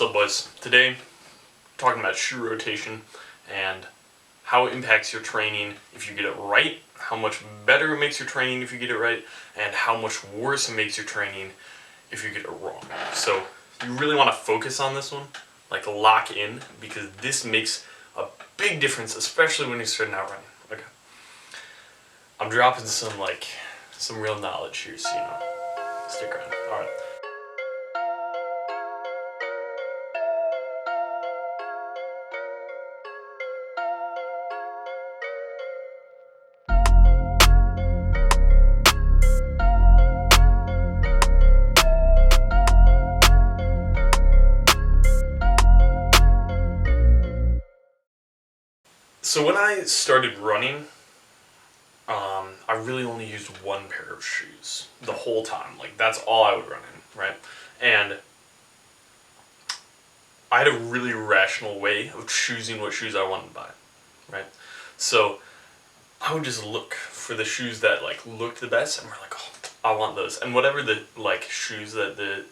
What's up, boys? Today, talking about shoe rotation and how it impacts your training if you get it right, how much better it makes your training if you get it right, and how much worse it makes your training if you get it wrong. So you really want to focus on this one, like lock in, because this makes a big difference, especially when you're starting out running. Okay. I'm dropping some real knowledge here, so stick around. Alright. So when I started running, I really only used one pair of shoes the whole time. Like, that's all I would run in, right? And I had a really rational way of choosing what shoes I wanted to buy, right? So I would just look for the shoes that looked the best, and we're like, oh, I want those. And whatever the shoes that the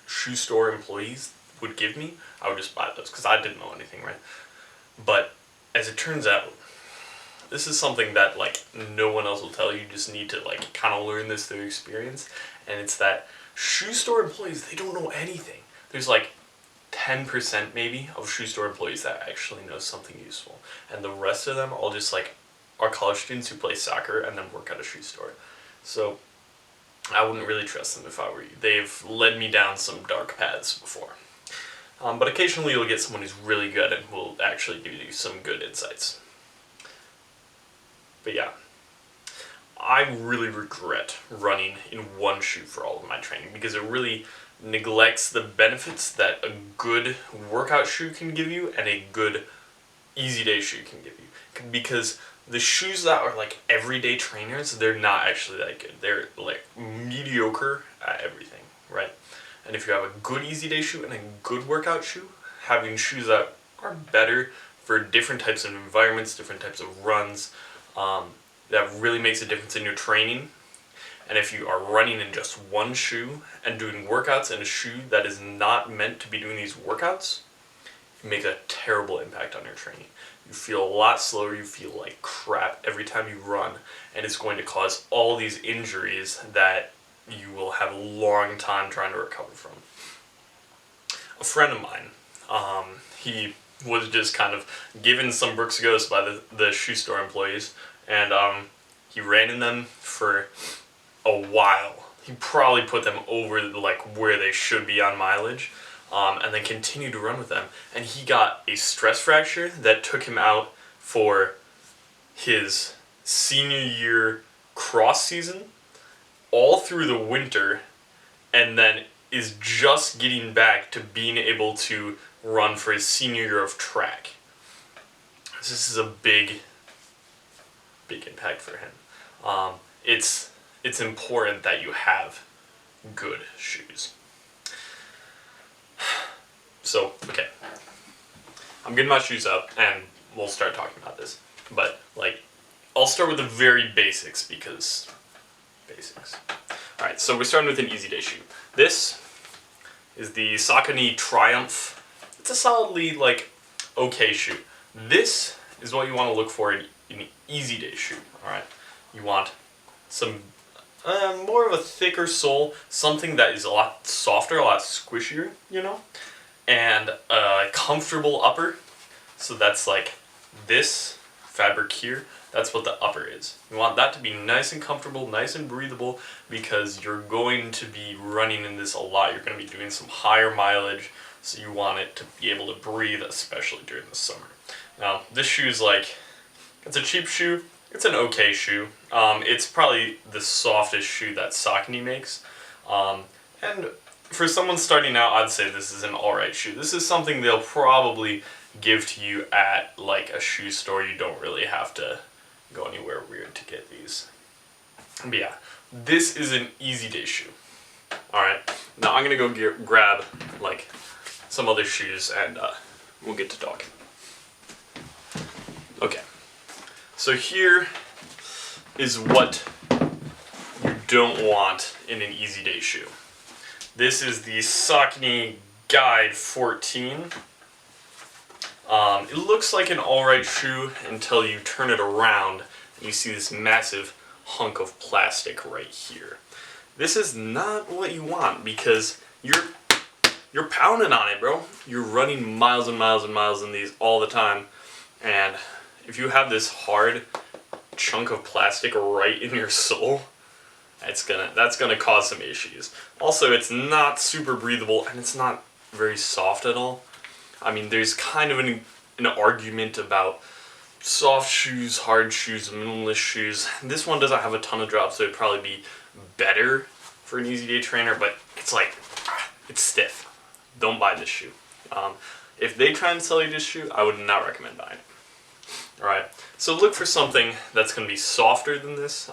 shoe store employees would give me, I would just buy those because I didn't know anything, right? But as it turns out, this is something that no one else will tell you. You just need to kind of learn this through experience, and it's that shoe store employees, they don't know anything. There's 10% maybe of shoe store employees that actually know something useful, and the rest of them all just are college students who play soccer and then work at a shoe store. So I wouldn't really trust them if I were you. They've led me down some dark paths before. But occasionally you'll get someone who's really good and will actually give you some good insights. But yeah, I really regret running in one shoe for all of my training because it really neglects the benefits that a good workout shoe can give you and a good easy day shoe can give you. Because the shoes that are everyday trainers, they're not actually that good. They're mediocre at everything, right? And if you have a good easy day shoe and a good workout shoe, having shoes that are better for different types of environments, different types of runs, that really makes a difference in your training. And if you are running in just one shoe and doing workouts in a shoe that is not meant to be doing these workouts, it makes a terrible impact on your training. You feel a lot slower, you feel like crap every time you run, and it's going to cause all these injuries that you will have a long time trying to recover from. A friend of mine, he was just kind of given some Brooks Ghosts by the shoe store employees, and he ran in them for a while. He probably put them over where they should be on mileage, and then continued to run with them. And he got a stress fracture that took him out for his senior year cross season, all through the winter, and then is just getting back to being able to run for his senior year of track. This is a big impact for him. It's important that you have good shoes. So, okay. I'm getting my shoes up and we'll start talking about this. But I'll start with the very basics because basics. Alright, so we're starting with an easy day shoe. This is the Saucony Triumph. It's a solidly okay shoe. This is what you want to look for in an easy day shoe. Alright, you want some more of a thicker sole, something that is a lot softer, a lot squishier, and a comfortable upper. So that's this fabric here. That's what the upper is. You want that to be nice and comfortable, nice and breathable, because you're going to be running in this a lot. You're going to be doing some higher mileage, so you want it to be able to breathe, especially during the summer. Now, this shoe's it's a cheap shoe. It's an okay shoe. It's probably the softest shoe that Saucony makes. And for someone starting out, I'd say this is an alright shoe. This is something they'll probably give to you at a shoe store. You don't really have to go anywhere weird to get these. But yeah, this is an easy day shoe. Alright, now I'm gonna go grab some other shoes and we'll get to talking. Okay, so here is what you don't want in an easy day shoe. This is the Saucony Guide 14. It looks like an alright shoe until you turn it around and you see this massive hunk of plastic right here. This is not what you want because you're pounding on it, bro. You're running miles and miles and miles in these all the time, and if you have this hard chunk of plastic right in your sole, that's gonna cause some issues. Also, it's not super breathable and it's not very soft at all. I mean, there's kind of an argument about soft shoes, hard shoes, minimalist shoes. This one doesn't have a ton of drops, so it'd probably be better for an easy day trainer, but it's like, it's stiff. Don't buy this shoe. If they try and sell you this shoe, I would not recommend buying it. Alright, so look for something that's going to be softer than this,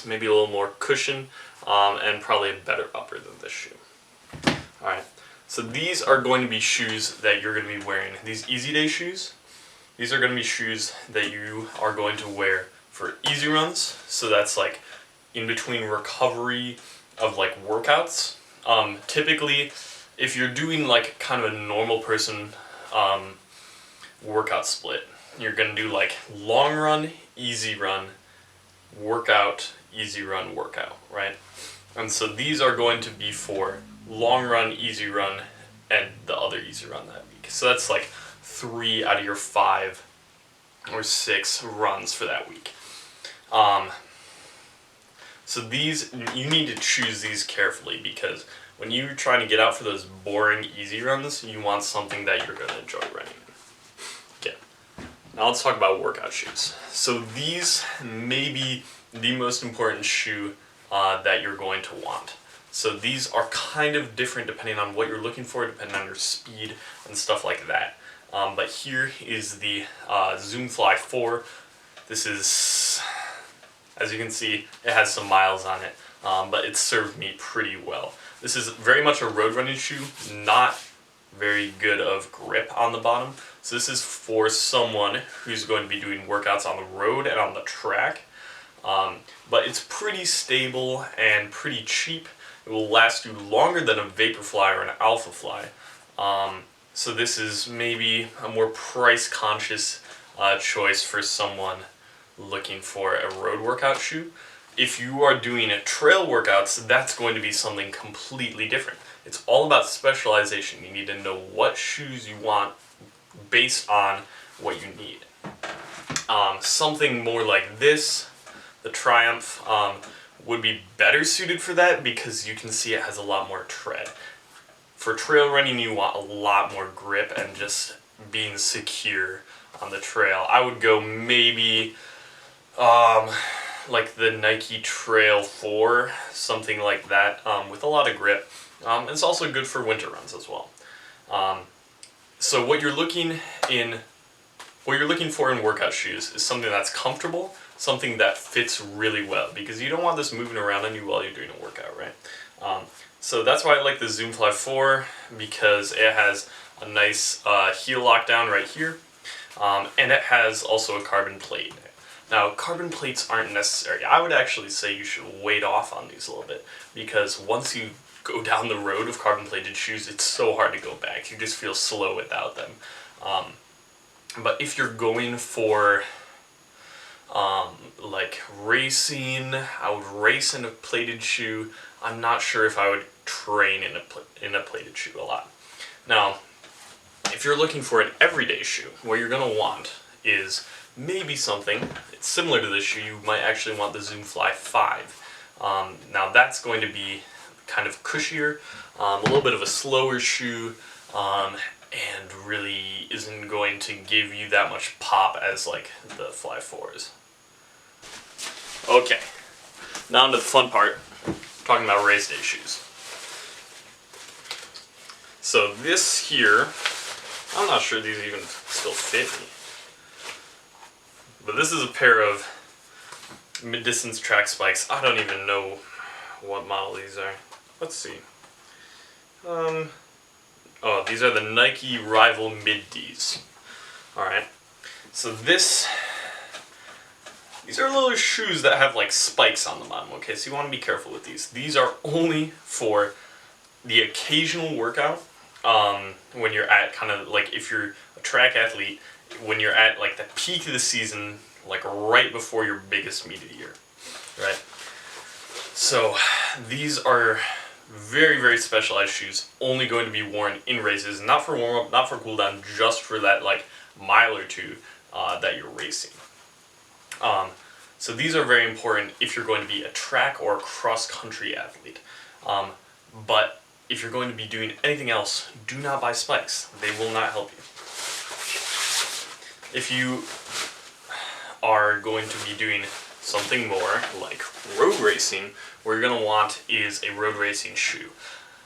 maybe a little more cushion, and probably a better upper than this shoe. Alright, so these are going to be shoes that you're going to be wearing. These Easy Day shoes, these are going to be shoes that you are going to wear for easy runs, so that's like in between recovery of like workouts. Typically, if you're doing like kind of a normal person workout split, you're going to do like long run, easy run, workout, easy run, workout, right? And so these are going to be for long run, easy run, and the other easy run that week. So that's like 3 out of your 5 or 6 runs for that week. So these, you need to choose these carefully because when you're trying to get out for those boring easy runs, you want something that you're going to enjoy running in. Okay. Now let's talk about workout shoes. So these may be the most important shoe that you're going to want. So these are kind of different depending on what you're looking for, depending on your speed and stuff like that. But here is the Zoom Fly 4. This is, as you can see, it has some miles on it, but it served me pretty well. This is very much a road running shoe, not very good of grip on the bottom. So this is for someone who's going to be doing workouts on the road and on the track. But it's pretty stable and pretty cheap. It will last you longer than a Vaporfly or an Alphafly. So this is maybe a more price conscious choice for someone looking for a road workout shoe. If you are doing trail workouts, that's going to be something completely different. It's all about specialization. You need to know what shoes you want based on what you need. Something more like this, the Triumph, would be better suited for that because you can see it has a lot more tread. For trail running, you want a lot more grip and just being secure on the trail. I would go maybe like the Nike Trail 4, something like that, with a lot of grip. It's also good for winter runs as well. So what you're looking for in workout shoes is something that's comfortable, something that fits really well, because you don't want this moving around on you while you're doing a workout, right? So that's why I like the Zoom Fly 4, because it has a nice heel lockdown right here, and it has also a carbon plate. Now, carbon plates aren't necessary. I would actually say you should weight off on these a little bit, because once you go down the road of carbon plated shoes, it's so hard to go back. You just feel slow without them. But if you're going for like racing, I would race in a plated shoe. I'm not sure if I would train in a plated shoe a lot. Now, if you're looking for an everyday shoe, what you're going to want is maybe something similar to this shoe. You might actually want the Zoom Fly 5. Now that's going to be kind of cushier, a little bit of a slower shoe, and really isn't going to give you that much pop as like the Fly 4s. Okay, now onto the fun part, talking about race day shoes. So this here, I'm not sure these even still fit me, but this is a pair of mid-distance track spikes. I don't even know what model these are. Let's see. Oh, these are the Nike Rival Mid-Ds. Alright, so these are little shoes that have like spikes on the bottom, okay, so you want to be careful with these. These are only for the occasional workout, when you're at kind of like, if you're a track athlete, when you're at like the peak of the season, like right before your biggest meet of the year, right? So these are very, very specialized shoes, only going to be worn in races, not for warm up, not for cool down, just for that like mile or two that you're racing. So these are very important if you're going to be a track or a cross country athlete. But if you're going to be doing anything else, do not buy spikes. They will not help you. If you are going to be doing something more like road racing, what you're going to want is a road racing shoe.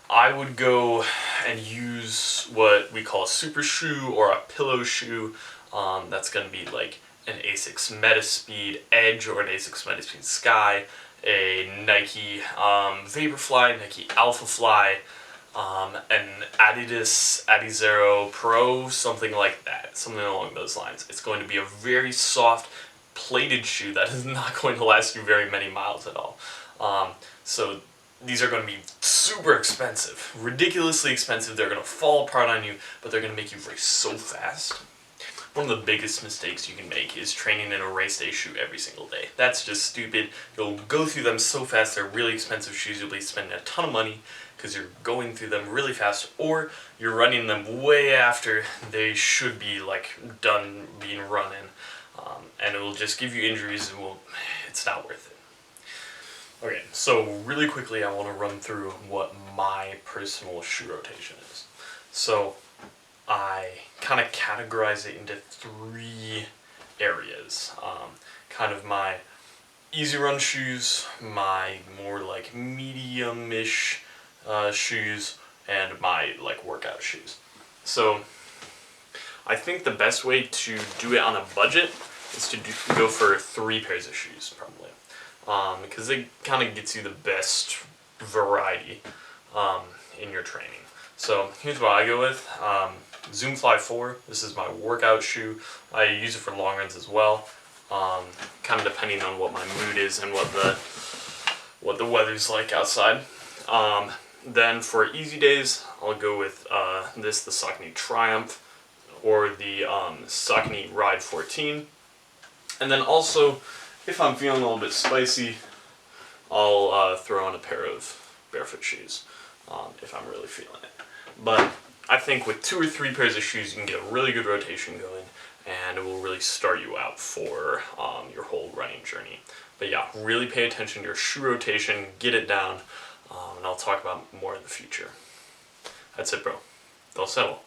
I would go and use what we call a super shoe or a pillow shoe. That's going to be like an Asics Metaspeed Edge or an Asics Metaspeed Sky, a Nike Vaporfly, Nike Alphafly, an Adidas Adizero Pro, something like that, something along those lines. It's going to be a very soft, plated shoe that is not going to last you very many miles at all. So these are going to be super expensive, ridiculously expensive. They're going to fall apart on you, but they're going to make you race so fast. One of the biggest mistakes you can make is training in a race day shoe every single day. That's just stupid. You'll go through them so fast. They're really expensive shoes. You'll be spending a ton of money because you're going through them really fast, or you're running them way after they should be like done being run in, and it will just give you injuries. It's not worth it. Okay, so really quickly I want to run through what my personal shoe rotation is. So I kind of categorize it into 3 areas. Kind of my easy run shoes, my more like medium-ish shoes, and my like workout shoes. So I think the best way to do it on a budget is to go for 3 pairs of shoes, probably, because it kind of gets you the best variety in your training. So here's what I go with. Zoomfly 4, this is my workout shoe. I use it for long runs as well, kind of depending on what my mood is and what the weather's like outside. Then for easy days, I'll go with the Saucony Triumph or the Saucony Ride 14. And then also, if I'm feeling a little bit spicy, I'll throw on a pair of barefoot shoes if I'm really feeling it. But I think with 2 or 3 pairs of shoes, you can get a really good rotation going, and it will really start you out for your whole running journey. But yeah, really pay attention to your shoe rotation, get it down, and I'll talk about more in the future. That's it, bro. Don't settle.